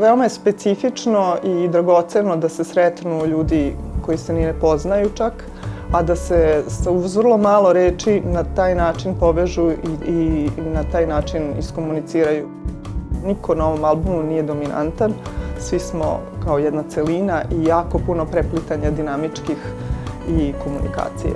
Veoma je specifično i dragoceno da se sretnu ljudi koji se ni ne poznaju čak, a da se uz vrlo malo reči na taj način povežu i na taj način iskomuniciraju. Niko na ovom albumu nije dominantan, svi smo kao jedna celina i jako puno preplitanja dinamičkih i komunikacije.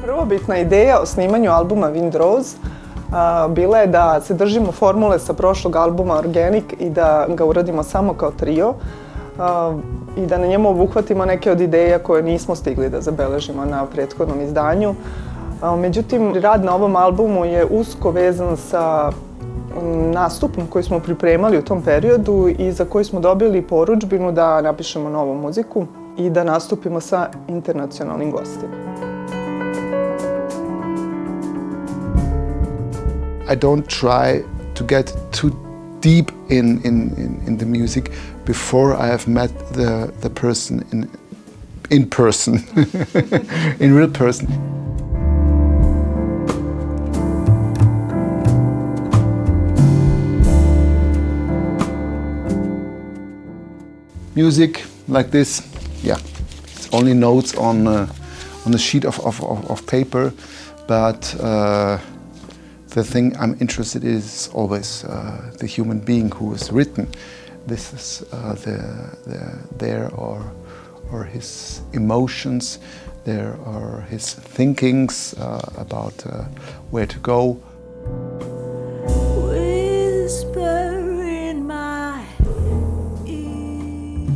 Prvobitna ideja o snimanju albuma Wind Rose bila je da se držimo formule sa prošlog albuma Organic i da ga uradimo samo kao trio i da na njemu obuhvatimo neke od ideja koje nismo stigli da zabeležimo na prethodnom izdanju. Međutim, rad na ovom albumu je usko vezan sa nastupom koji smo pripremali u tom periodu i za koji smo dobili porudžbinu da napišemo novu muziku i da nastupimo sa internacionalnim gostima. I don't try to get too deep in the music before I have met the person in person, in real person. Music like this, yeah, it's only notes on a sheet of paper, but the thing I'm interested in is always the human being who is written. This is there are his emotions, there are his thinkings about where to go.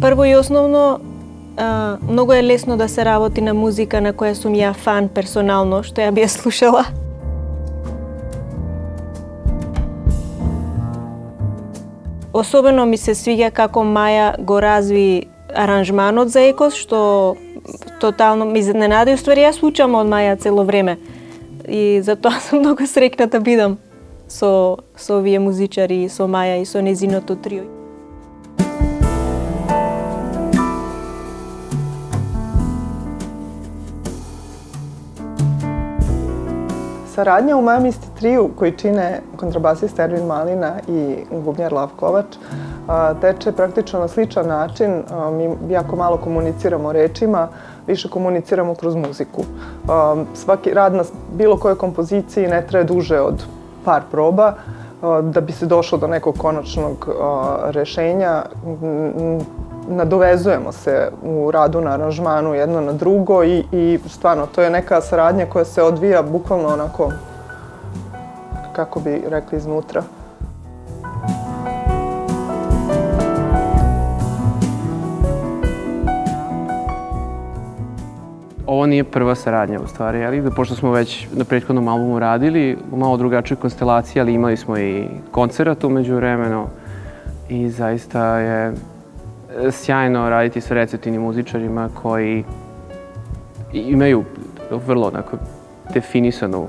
Прво и основно, многу е лесно да се работи на музика на која сум ја фан персонално, што ја би ја слушала. Особено ми се свиѓа како Маја го разви аранжманот за Екос, што тотално ми изненади. Уствари, јас учам од Маја цело време и затоа сум многу среќна да бидам со овие музичари, со Маја и со незиното трио. Saradnja u Maja Misti Triju, koji čine kontrabasista Ervin Malina i bubnjar Lav Kovač, teče praktično na sličan način. Mi jako malo komuniciramo rečima, više komuniciramo kroz muziku. Svaki rad na bilo kojoj kompoziciji ne traje duže od par proba da bi se došlo do nekog konačnog rešenja. Nadovezujemo se u radu na aranžmanu jedno na drugo i stvarno to je neka saradnja koja se odvija bukvalno onako, kako bi rekli, iznutra. Ovo nije prva saradnja u stvari, ali pošto smo već na prethodnom albumu radili u malo drugačoj konstelaciji, ali imali smo i koncerat umeđu vremenu i zaista je sjajno raditi sa receptivnim muzičarima koji imaju vrlo onako definisanu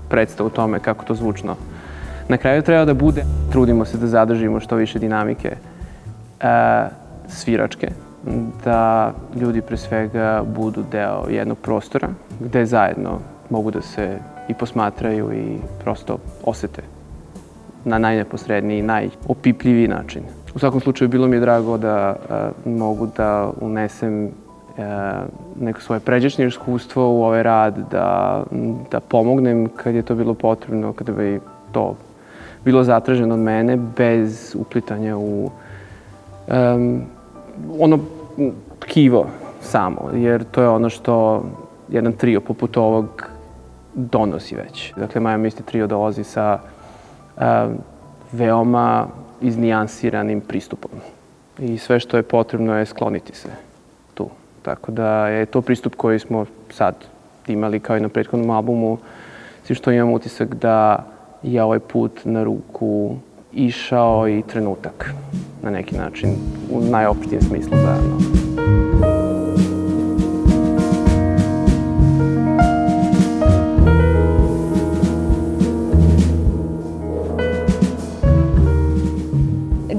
predstavu o tome kako to zvučno na kraju treba da bude. Trudimo se da zadržimo što više dinamike sviračke, da ljudi pre svega budu deo jednog prostora gde zajedno mogu da se i posmatraju i prosto osete na najneposredniji, najopipljiviji način. U svakom slučaju bilo mi je drago da mogu da unesem neko svoje pređašnje iskustvo u ovaj rad, da pomognem kad je to bilo potrebno, kada bi to bilo zatraženo od mene, bez uplitanja u ono tkivo samo, jer to je ono što jedan trio poput ovog donosi već. Dakle, Maja Misti Trio dolazi sa veoma iznijansiranim pristupom i sve što je potrebno je skloniti se tu. Tako da je to pristup koji smo sad imali kao i na prethodnom albumu, svi što imam utisak da je ovaj put na ruku išao i trenutak na neki način, u najopštijem smislu zajedno.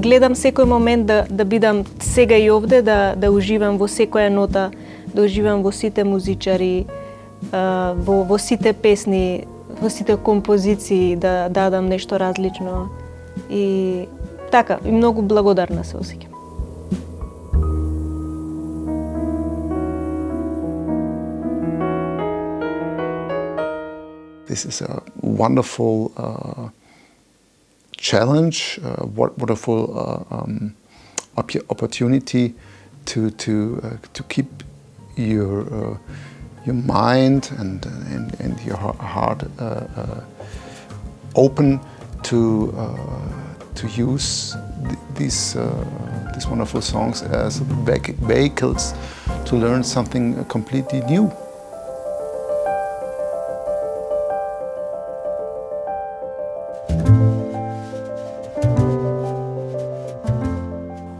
Гледам секој момент да бидам сега и овде, да уживам во секоја нота, да уживам во сите музичари, во сите песни, во сите композиции да дадам нешто различно. И така, и многу благодарна се осеќам. This is a wonderful challenge, wonderful opportunity to keep your mind and your heart open to use these wonderful songs as vehicles to learn something completely new.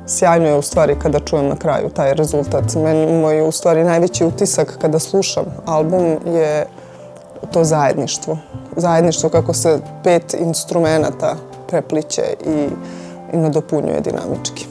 Sjajno je u stvari kada čujem na kraju taj rezultat. Moj u stvari najveći utisak kada slušam album je to zajedništvo. Zajedništvo kako se 5 instrumenata prepliće i nadopunjuje dinamički.